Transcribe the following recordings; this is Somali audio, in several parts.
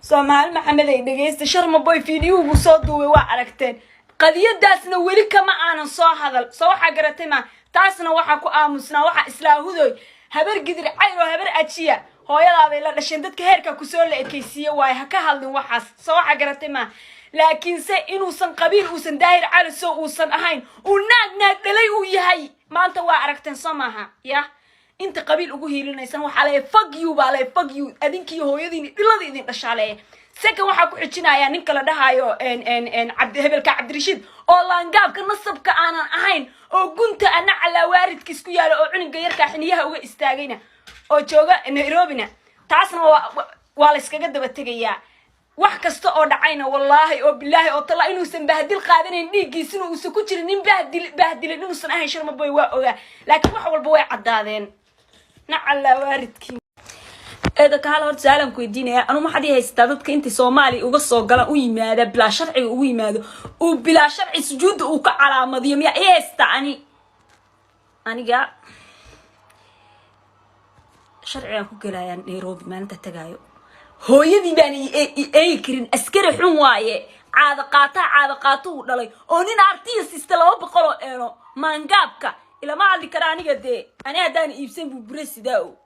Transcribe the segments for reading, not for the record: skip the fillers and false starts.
Soomaali Maxamed ay dhageysta Sharma Boy video uu soo duubay waa aragteen qadiyadaasna weli kama aanan soo hadal soo waxa garatay ma taasna waxa ku aamusnaa waxa islaahudoy habar gidir cayro habar ajiya hooyadaada la dhashay dadka heerka ku soo leekaysiye waay ha ka hadlin waxaas soo waxa garatay ma laakiin se inuusan qabiil uusan daahir cali soo uusan ahayn uu naag dhalay uu yahay maanta waa aragteen Soomaha ya inta qabiil ugu hiilinaysan waxa la fuck you adinki hooyadiin dhilada idin dhashaaleey saka waxa ku xijinaya ninka la dhahayo Hebelka Cabdirashiid oo laangaabka nasabka aanan ahayn oo gunta ana cala waaridkiis ku yaalo oo cuniga yarka xiniyaha uga istaagayna oo jooga Nairobi taasna waa la iskaga daba tagayaa wax kasta oo dhacayna wallahi oo billahi oo tala inuu san bahdil qaadanayn dhiigiisina uu ku jirin nin bahdil inuu san ahayn Sharma Boy waa ogaa laakiin wax walba way cadaadeen nacala waaridkii eeda ka hal hor saalan ku weydiinaya anu ma xadii haystaa dadka inta Soomaali uga soo galan u yimaada bila sharci ugu yimaado oo bila sharci sujuud uu ka calaamadiyo miya haysta aniga sharciga ku galayaan Nairobi maanta tagaayo hooyadii baan ay kirin askari xun waaye caada qaato uu dhalay oo nin artist 200 euro maangaabka ila ma hadli kara aniga ani hadaan iibsan buu buresidaa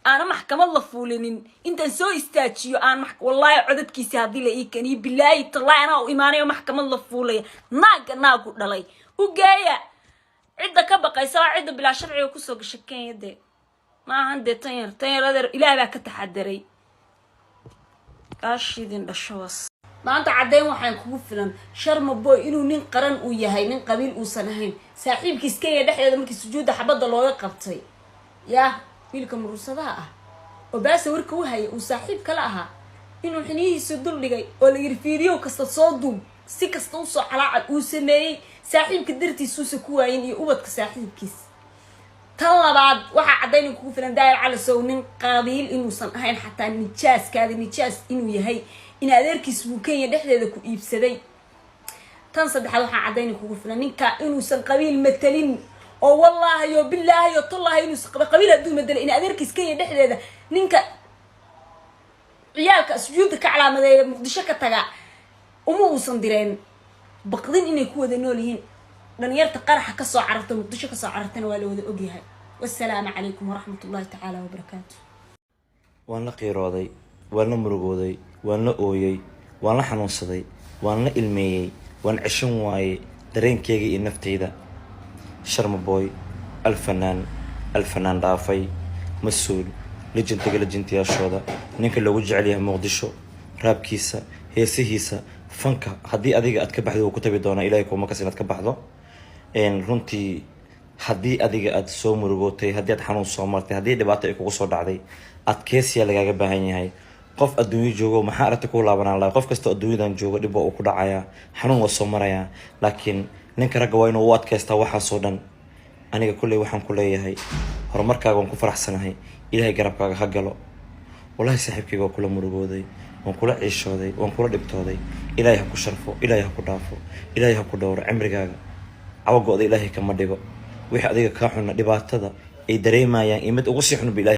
أنا محكمة الله فولين أنت سوي استاجيو أنا والله عدد كيسي هذي لإيكني بالله طلع أنا وإيماني ومحكمة الله فولي ناق دلي وجاية عدة كبقى يسوي عدة بلا شرعي وكسوق الشكين يدي ما عندي طير هذا إلى ذاك التحدري كاش يدين بالشوص ما أنت عدين وحين كوفلن Sharma Boy إنه نين قرن وياهي نين قبيل وسنهين ساحب كيسكية دحية ده ممكن سجود حبض الله يقبطي يا wiilkan ruusadaha oo baas warku wahay uu saaxiib kala aha inuu xinihiisa dul dhigay oo la yiri fiidiyo kasta soo duub si kasta u soo calaacal uu sameeyay saaxiibka dartiisa ku waayeen iyo ubadka saaxiibkiis tan labaad waxa cadeyn ku filan daayir cali soo nin qabiil inuusan ahayn xataa nijaas inuu yahay in adeerkiis uu Kenya dhexdeeda ku iibsaday tan saddexaad waxa cadeyn ku filan ninka inuusan qabiil matalin oo wallahi yo billahi yo tallahi inuu qabiil aduu madal in adeerkiis Kenya dhexdeeda ninka ciyaalka sujuudka ka calaamadeeyay Muqdisho ka taga uma uusan direen baqdin inay ku wada nool yihiin dhalinyarta qaraxa ka soo carartay Muqdisho ka soo carartana waa la wada ogyahay wassalaamu calaykum waraxmatullaahi ta'ala wa barakaatuh waan la qiirooday waan la murugooday waan la ooyay waan la xanuunsaday waan la ilmeeyay waan cishan waayay dareenkayga iyo naftayda Sharma Boy الفنان رافي مسؤول لجنتي أشهد نيك لو جعليها مقدشو راب كيسة هيسا فنكا هدي أديك أتكبح ذو كتب دونا إليك وما كسين أتكبح ذو إن رنتي هدي أديك أتسو مرغوتي هدي أتحنون صومرتي هدي دبعتي إكو صور عادي أتكيسي اللي جاي بهيني هاي قف الدنيا جوجو محارة كل لابنا الله قف كست الدنيا دان جوجو دبوا وكل عيا حنون والصومريا لكن ninka raga waa inuu waad kaysta waxa soo dhan aniga kulay waxaan ku leeyahay horumarkaaga waan ku faraxsanahay ilaahay garabkaaga ha galo wallahi saaxiibkayga kula murugooday waan kula ciishooday waan kula dhibtooday ilaahay ha ku sharfo ilaahay ha ku dhaafo ilaahay ha ku dhowro cimrigaaga awagooda ilaahay kama dhigo wixii adiga ka xun dhibaatada ay dareemayaan imid ugu sii xun